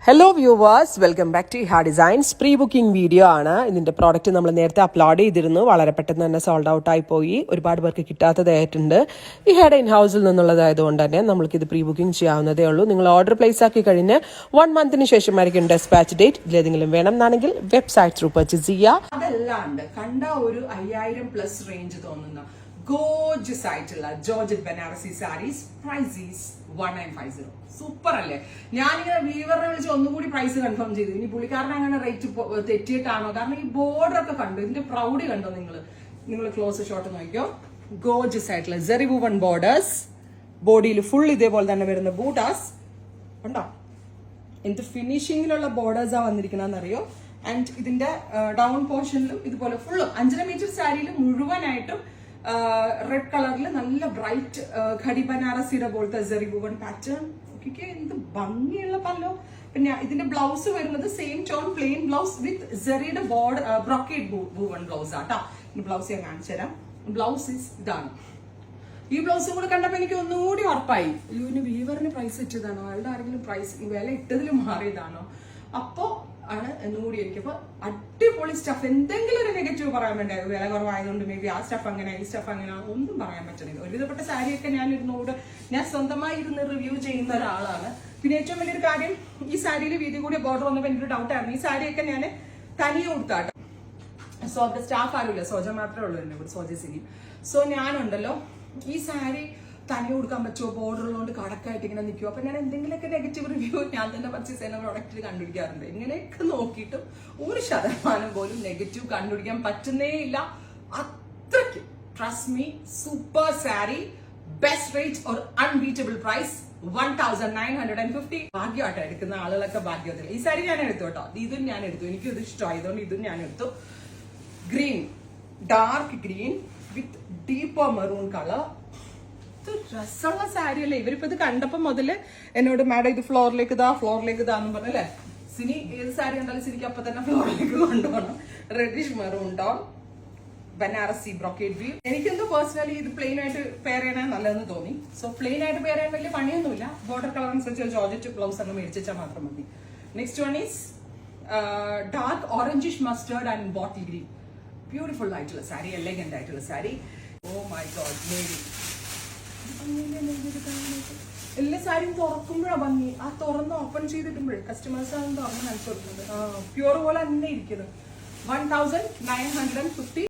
Hello viewers, welcome back to Eha designs. Pre booking video ആണ്. ഇതിന്റെ product നമ്മൾ നേരത്തെ അപ്ലോഡ് ചെയ്തിരുന്നു. വളരെ പെട്ടെന്ന് തന്നെ സോൾഡ് ഔട്ട് ആയി പോയി. ഒരുപാട് പേർക്ക് കിട്ടാത്തതായിട്ടുണ്ട്. ഇഹയുടെ ഇൻ ഹൗസിൽ നിന്നുള്ളതായതുകൊണ്ട് തന്നെ നമ്മൾക്ക് ഇത് പ്രീ ബുക്കിംഗ് ചെയ്യാവുന്നതേ ഉള്ളൂ. നിങ്ങൾ ഓർഡർ പ്ലേസ് ആക്കി കഴിഞ്ഞ് 1 മന്തിന് ശേഷമായിരിക്കും ഡെസ്പാച്ച് ഡേറ്റ്. ഇതിലേതെങ്കിലും വേണം എന്നാണെങ്കിൽ വെബ്സൈറ്റ് ത്രൂ പർച്ചേസ് ചെയ്യാം. അതല്ലാണ്ട് കണ്ട ഒരു 5000+ റേഞ്ച് തോന്നുന്ന ഗോർജിയസ് ആയിട്ടുള്ള georgette Banarasi sarees price is 1950. Super അല്ലേ? ഞാനിങ്ങനെ വീവറിനെ വിളിച്ച് ഒന്നുകൂടി പ്രൈസ് കൺഫേം ചെയ്തു. ഇനി പുള്ളിക്കാരൻ അങ്ങനെ റേറ്റ് തെറ്റിയിട്ടാണോ? കാരണം ഈ ബോർഡർ ഒക്കെ കണ്ടു, ഇതിന്റെ പ്രൗഡി കണ്ടോ നിങ്ങൾ ക്ലോസ് ഷോട്ട് നോക്കിയോ. ഗോർജിയസ് ആയിട്ടുള്ള സെറി വുവൺ ബോർഡേഴ്സ്, ബോഡിയിൽ ഫുൾ ഇതേപോലെ തന്നെ വരുന്ന ബൂട്ടാസ് കണ്ടോ. എന്ത് ഫിനിഷിങ്ങിലുള്ള ബോർഡേഴ്സാ വന്നിരിക്കണമെന്നറിയോ. ആൻഡ് ഇതിന്റെ ഡൗൺ പോർഷനിലും ഇതുപോലെ ഫുള്ളും 5.5 മീറ്റർ സാരിയിൽ മുഴുവനായിട്ടും റെഡ് കളറിൽ നല്ല ബ്രൈറ്റ് ഖടി ബനാറസിയുടെ പോലത്തെ സെറി വുവൺ പാറ്റേൺ. എന്ത് ഭംഗിയുള്ള പല്ലോ. പിന്നെ ഇതിന്റെ ബ്ലൗസ് വരുന്നത് same tone plain blouse with സെറിയുടെ ബോർഡർ ബ്രോക്കേഡ് വുവൺ ബ്ലൗസ് ആട്ടാ. ഈ ബ്ലൗസ് ഞാൻ കാണിച്ചു തരാം. ബ്ലൗസ് ഇതാണ്. ഈ ബ്ലൗസും കൂടെ കണ്ടപ്പോ എനിക്ക് ഒന്നുകൂടി ഉറപ്പായി, ഇതിന് വീവറിന് പ്രൈസ് ഇട്ടതാണോ, അയാളുടെ ആരെങ്കിലും പ്രൈസ് വില ഇട്ടതിൽ മാറിയതാണോ. അപ്പോ ആണ് എന്നുകൂടി എനിക്ക് അപ്പൊ അടിപൊളി സ്റ്റഫ്. എന്തെങ്കിലും ഒരു നെഗറ്റീവ് പറയാൻ വേണ്ടി വില കുറവായതുകൊണ്ട് മേ ബി ആ സ്റ്റഫ് അങ്ങനെ ഈ സ്റ്റഫ് അങ്ങനെ ഒന്നും പറയാൻ പറ്റുന്നില്ല. ഒരുവിധപ്പെട്ട സാരിയൊക്കെ ഞാൻ സ്വന്തമായി ഇരുന്ന് റിവ്യൂ ചെയ്യുന്ന ഒരാളാണ്. പിന്നെ ഏറ്റവും വലിയൊരു കാര്യം, ഈ സാരിയിൽ വീതി കൂടിയ ബോർഡർ വന്നപ്പോൾ എനിക്കൊരു ഡൗട്ടായിരുന്നു. ഈ സാരിയൊക്കെ ഞാൻ തനിയെ കൊടുത്താട്ടോ. സോ അവിടെ സ്റ്റാഫ് ആരുമില്ല, സോജ മാത്രമേ ഉള്ളൂ എന്നെ ഇവിടെ, സോജ സിനി. സോ ഞാനുണ്ടല്ലോ ഈ സാരി തനിയെ കൊടുക്കാൻ പറ്റുമോ, ബോർഡറിലോണ്ട് കടക്കായിട്ട് ഇങ്ങനെ നിൽക്കുമോ. അപ്പൊ ഞാൻ എന്തെങ്കിലുമൊക്കെ നെഗറ്റീവ് റിവ്യൂ ഞാൻ തന്നെ പർച്ചേസ് ചെയ്യുന്ന പ്രോഡക്റ്റിൽ കണ്ടുപിടിക്കാറുണ്ട്. ഇങ്ങനെയൊക്കെ നോക്കിയിട്ടും 1% പോലും നെഗറ്റീവ് കണ്ടുപിടിക്കാൻ പറ്റുന്നേ ഇല്ല. അത്രയ്ക്ക് trust me, super sari, best rate or unbeatable price 1950. ഭാഗ്യമായിട്ട് എടുക്കുന്ന ആളുകളൊക്കെ ഭാഗ്യത്തില്ല. ഈ സാരി ഞാൻ എടുത്തു കേട്ടോ, ഇതും ഞാൻ എടുത്തു. എനിക്കും ഇത് ഇഷ്ടമായതുകൊണ്ട് ഇതും ഞാൻ എടുത്തു. ഗ്രീൻ, ഡാർക്ക് ഗ്രീൻ വിത്ത് ഡീപ്പർ മെറൂൺ കളർ. രസമുള്ള സാരി അല്ലേ. ഇവരിപ്പോ ഇത് കണ്ടപ്പോ മുതല് എന്നോട് മാഡം ഇത് ഫ്ലോറിലേക്ക് ഇതാന്ന് പറഞ്ഞല്ലേ. സിനി ഏത് സാരി കണ്ടാലും സിനിക്ക് അപ്പൊ തന്നെ ഫ്ലോറിലേക്ക് കൊണ്ടുപോകണം. Reddish maroon tone Banarasi brocade view. എനിക്കെന്തോ പേഴ്സണലി ഇത് പ്ലെയിൻ ആയിട്ട് പെയർ ചെയ്യാൻ നല്ലതെന്ന് തോന്നി. സോ പ്ലെയിൻ ആയിട്ട് പെയർ ചെയ്യാൻ വലിയ പണിയൊന്നുമില്ല. ബോർഡർ കളർ അനുസരിച്ച് ജോർജറ്റ് ബ്ലൗസ് അങ്ങ് മേടിച്ചാൽ മാത്രം മതി. Next one is dark orangish mustard and bottle green. Beautiful ആയിട്ടുള്ള സാരി, എലഗന്റ് ആയിട്ടുള്ള sari. Oh my god, lady എല്ലാ സാരിയും തുറക്കുമ്പോഴാണ് ഭംഗി. ആ തുറന്ന് ഓപ്പൺ ചെയ്തിട്ടുമ്പോഴേ കസ്റ്റമേഴ്സ് ആണ് തുറന്ന് കാണിച്ചു കൊടുക്കുന്നത്. പ്യൂർ പോലെ തന്നെ ഇരിക്കുന്നത്. 1950.